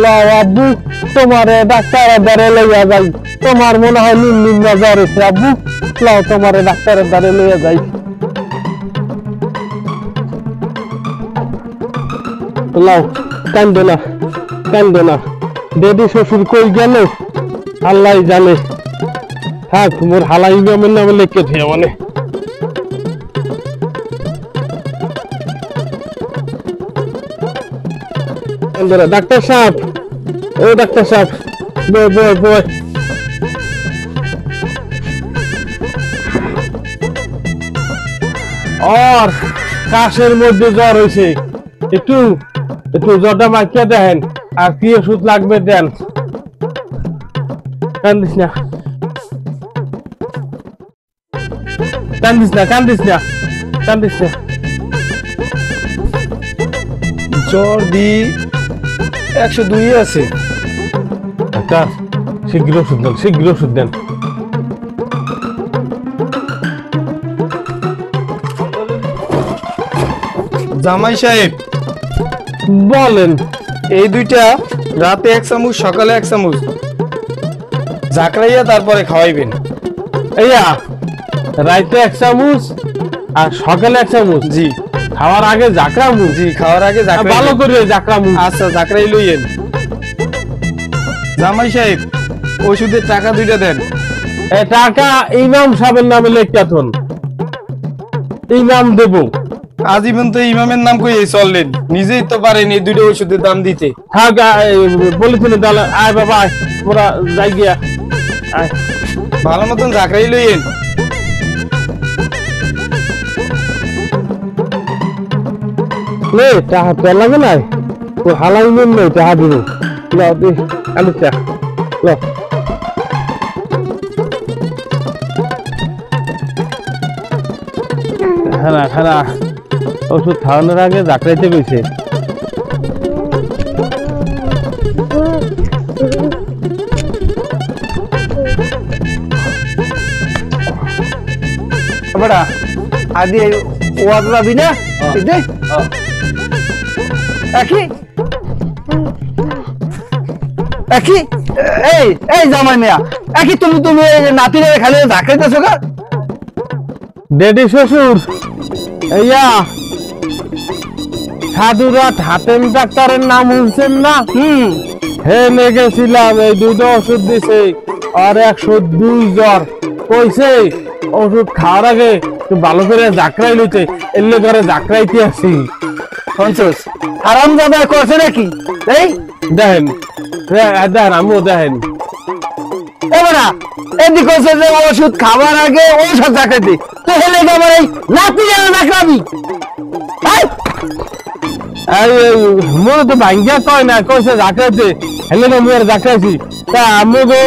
লাও আব্বু তোমারে ডাক্তারের দ্বারে লইয়া যাই, তোমার মনে হয় নিম্ন জ্বর হয়েছে আব্বু, লাও তোমারে ডাক্তারের দ্বারে লইয়া যাই। লাও কান্দো না কান্দো না, ডেডি শ্বশুর কই গেল আল্লাহ জানে। থাক মোর হালাই ইমামের নামে লিখে থে মানে। ডাক্তার সাহেব, ও ডাক্তার সাহেব, বয় বয় বয়। আর কাশের মধ্যে জ্বর হয়েছে, একটু একটু জ্বরটা মাখিয়ে দেখেন, আর কি ওষুধ লাগবে দেন। কান্দিস না কান্দিস না কান্দিস না কান্দিস না। জ্বর দি 102 আছে। ডাক্তার শীঘ্র ওষুধ দেন, শীঘ্র ওষুধ দেন। জামাই সাহেব বলেন। এই দুইটা রাতে 1 চামচ, সকালে 1 চামচ ঝাঁকড়াইয়া তারপরে খাওয়াইবেন। এইয়া রাইতে 1 চামচ আর সকালে 1 চামচ। জি। খাওয়ার আগে জাকরামু। জি, খাওয়ার আগে ঝাঁকড়াই। ভালো করে জাকরামু। আচ্ছা, ঝাঁকড়াই লইয়েন। জামাই সাহেব ওষুধের টাকা 2টা দেন। টাকা ইমাম সাহেবের নামে লেখাথন, ইমাম দেব। আজীবন তো ইমামের নাম কই চললেন, নিজেই তো পারেন এই 2টা ওষুধের দাম দিতে। থাক বলেছিল তাহলে আয় বাবা আয়, ওরা যাই গিয়া আয়। ভালো মতন ঝাঁকড়াই লইয়েন। লে টাকা তো লাগে না, ও হালাই নেন নাই টাকা দিব। ল দে আলু চা ল। খানা খানা ওষুধ খাওয়ানোর আগে জাকড়াইতে গেছে। बड़ा आदि ওয়াজ যাবি না দে একই একই। এই এই জামাই মিয়া, একই তুমি তুমি নাতিরে খালি ধাক্কাইতেছো গা। ডেডি শ্বশুর এইয়া সাধুরাত হাতেম ডাক্তারের নাম শুনছেন না? হে গেছিলাম, এই 2টা ওষুধ দিছে আর 102 জ্বর কইছে। ওষুধ খাওয়ার আগে ভালো করে জাকরাই লইতে, এলে করে জাকরাইতে আসি। শুনছস হারাম জাদা করছে নাকি? এই দেখেন দেখেন আমিও দেখেন। এবারা এদিক কইছে যে ওষুধ খাবার আগে ওষুধ ধাক্কাইতে, তো হেলে আমার এই নাতিরে ধাক্কাবি। মোর তো ভাঙ্গিয়া কয় না, কইছে জাকরাইতে, হেলে না মুয়ের জাকরাইছি। তা আমি গো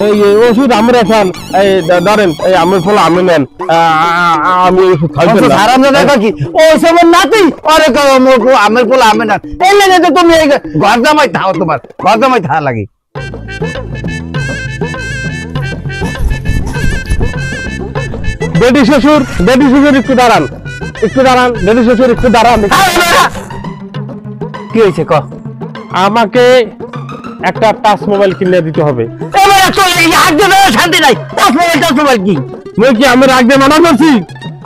এই ওষুধ আমরা খান, এই ধরেন এই আমার ফল আমি নেন, আমি ওষুধ খাইতে না। হারাম জাদা কি ও সেমন নাতি আরে আমার ফল আমি না, এই লেগে তো তুমি ঘর জামাই থাও, তোমার ঘর জামাই থা লাগে। ডেডি শ্বশুর একটু দাঁড়ান, একটু দাঁড়ান, ডেডি শ্বশুর একটু দাঁড়ান। কি হয়েছে ক? আমাকে একটা টাচ মোবাইল কিনে দিতে হবে। শান্তি নাই, মোবাইল কি মুই কি আমি রাখতে মানা করছি?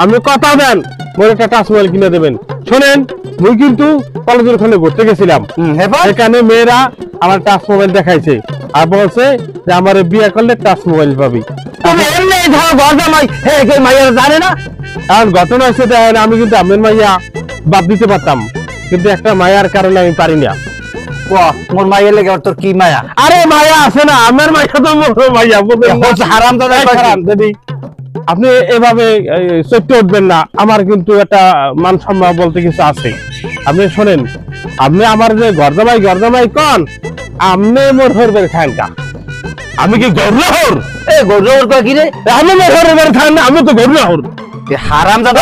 আমি কথা দেন মোর একটা টাচ মোবাইল কিনে দেবেন। শোনেন, মুই কিন্তু কলেজের ওখানে ঘুরতে গেছিলাম, এখানে মেয়েরা আমার টাচ মোবাইল দেখাইছে আর বলছে যে আমার বিয়ে করলে টাচ মোবাইল পাবি। জানে না কারণ ঘটনা হচ্ছে দেখেন, আমি কিন্তু আমের মাইয়া বাদ দিতে পারতাম, কিন্তু একটা মায়ার কারণে আমি পারি না। মোর মাইয়ের লেগে তোর কি মায়া? আরে মায়া আছে না, আমার মাইয়া তো মোর মাইয়া। হারাম দাদা যদি আপনি এভাবে চটে উঠবেন না, আমার কিন্তু একটা মান সম্মান বলতে কিছু আছে। আপনি শোনেন, আপনি আমার যে গরজামাই কন, আপনি মোর হরবের খান কা? আমি কি গরুহর? এ গরুর কয় কি রে? আমি মোর হরবের খান না, আমি তো গরুহর। হারাম দাদা